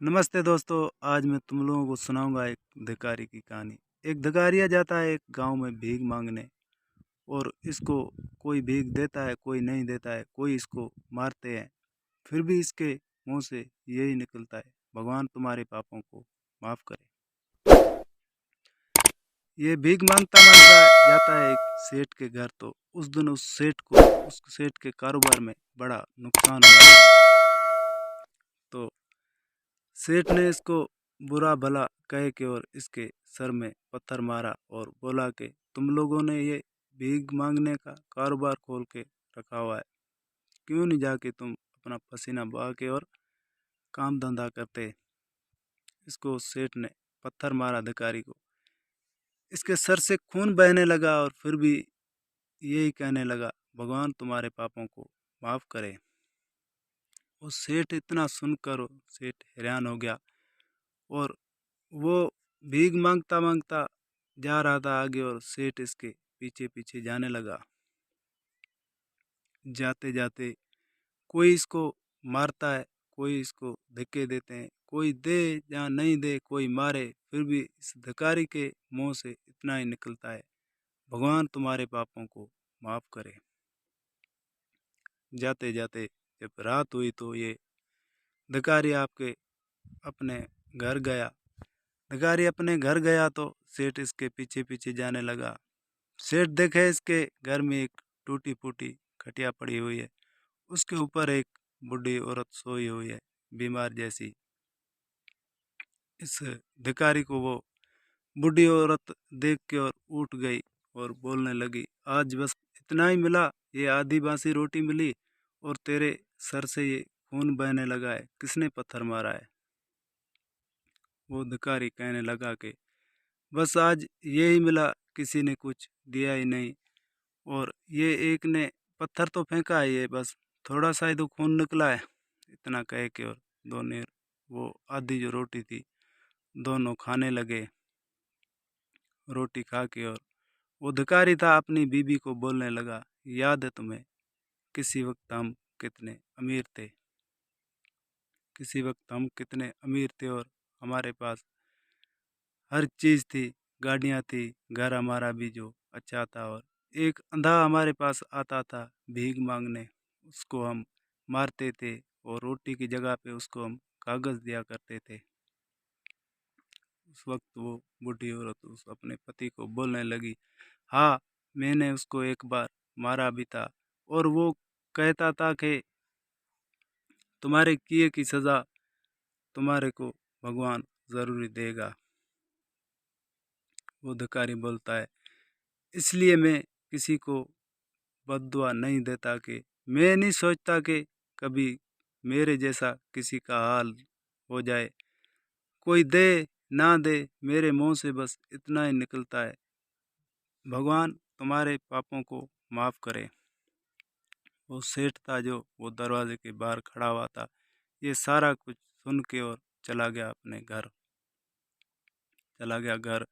नमस्ते दोस्तों। आज मैं तुम लोगों को सुनाऊंगा एक भिखारी की कहानी। एक भिखारिया जाता है एक गांव में भीख मांगने। और इसको कोई भीख देता है, कोई नहीं देता है, कोई इसको मारते हैं, फिर भी इसके मुंह से यही निकलता है, भगवान तुम्हारे पापों को माफ करे। ये भीख मांगता मांगता जाता है एक सेठ के घर। तो उस दिन उस सेठ के कारोबार में बड़ा नुकसान हुआ। तो सेठ ने इसको बुरा भला कह के और इसके सर में पत्थर मारा और बोला कि तुम लोगों ने ये भीख मांगने का कारोबार खोल के रखा हुआ है, क्यों नहीं जाके तुम अपना पसीना बहा के और काम धंधा करते। इसको सेठ ने पत्थर मारा भिखारी को, इसके सर से खून बहने लगा और फिर भी यही कहने लगा, भगवान तुम्हारे पापों को माफ करे। वो सेठ इतना सुनकर सेठ हैरान हो गया और वो भीख मांगता मांगता जा रहा था आगे और सेठ इसके पीछे पीछे जाने लगा। जाते जाते कोई इसको मारता है, कोई इसको धक्के देते हैं, कोई दे या नहीं दे, कोई मारे, फिर भी इस भिखारी के मुंह से इतना ही निकलता है, भगवान तुम्हारे पापों को माफ करे। जाते जाते जब रात हुई तो ये भिखारी आपके अपने घर गया। भिखारी अपने घर गया तो सेठ इसके पीछे पीछे जाने लगा। सेठ देखे इसके घर में एक टूटी फूटी खटिया पड़ी हुई है, उसके ऊपर एक बूढ़ी औरत सोई हुई है, बीमार जैसी। इस भिखारी को वो बूढ़ी औरत देख के और उठ गई और बोलने लगी, आज बस इतना ही मिला, ये आधी बासी रोटी मिली और तेरे सर से ये खून बहने लगा है, किसने पत्थर मारा है। वो भिखारी कहने लगा कि बस आज यही मिला, किसी ने कुछ दिया ही नहीं, और ये एक ने पत्थर तो फेंका है, ये बस थोड़ा सा ही तो खून निकला है। इतना कह के और दोनों वो आधी जो रोटी थी दोनों खाने लगे। रोटी खा के और वो भिखारी था अपनी बीबी को बोलने लगा, याद है तुम्हें किसी वक्त हम कितने अमीर थे, किसी वक्त हम कितने अमीर थे और हमारे पास हर चीज़ थी, गाड़ियाँ थी, घर हमारा भी जो अच्छा था, और एक अंधा हमारे पास आता था भीख मांगने, उसको हम मारते थे और रोटी की जगह पे उसको हम कागज़ दिया करते थे। उस वक्त वो बूढ़ी औरत उस अपने पति को बोलने लगी, हाँ, मैंने उसको एक बार मारा भी था, और वो कहता था कि तुम्हारे किए की सज़ा तुम्हारे को भगवान ज़रूरी देगा। वो भिखारी बोलता है, इसलिए मैं किसी को बद्दुआ नहीं देता, कि मैं नहीं सोचता कि कभी मेरे जैसा किसी का हाल हो जाए। कोई दे ना दे, मेरे मुंह से बस इतना ही निकलता है, भगवान तुम्हारे पापों को माफ़ करे। वो सेठ था जो वो दरवाजे के बाहर खड़ा हुआ था, ये सारा कुछ सुन के और चला गया अपने घर, चला गया घर।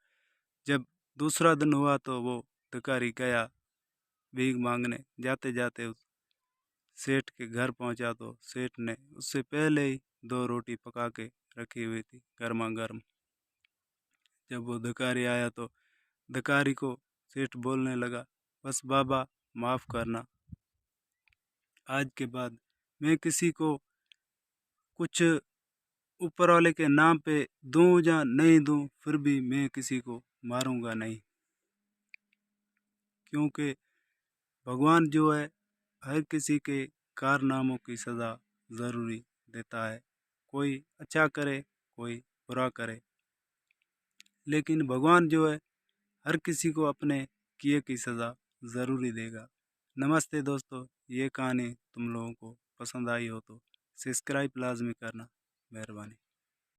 जब दूसरा दिन हुआ तो वो भिखारी गया भीख मांगने। जाते जाते उस सेठ के घर पहुंचा तो सेठ ने उससे पहले ही दो रोटी पका के रखी हुई थी गर्मा गर्म। जब वो भिखारी आया तो भिखारी को सेठ बोलने लगा, बस बाबा माफ़ करना, आज के बाद मैं किसी को कुछ ऊपर वाले के नाम पे दूं या नहीं दूं, फिर भी मैं किसी को मारूंगा नहीं, क्योंकि भगवान जो है हर किसी के कारनामों की सज़ा ज़रूरी देता है। कोई अच्छा करे, कोई बुरा करे, लेकिन भगवान जो है हर किसी को अपने किए की सज़ा ज़रूरी देगा। नमस्ते दोस्तों, ये कहानी तुम लोगों को पसंद आई हो तो सब्सक्राइब लाजमी करना, मेहरबानी।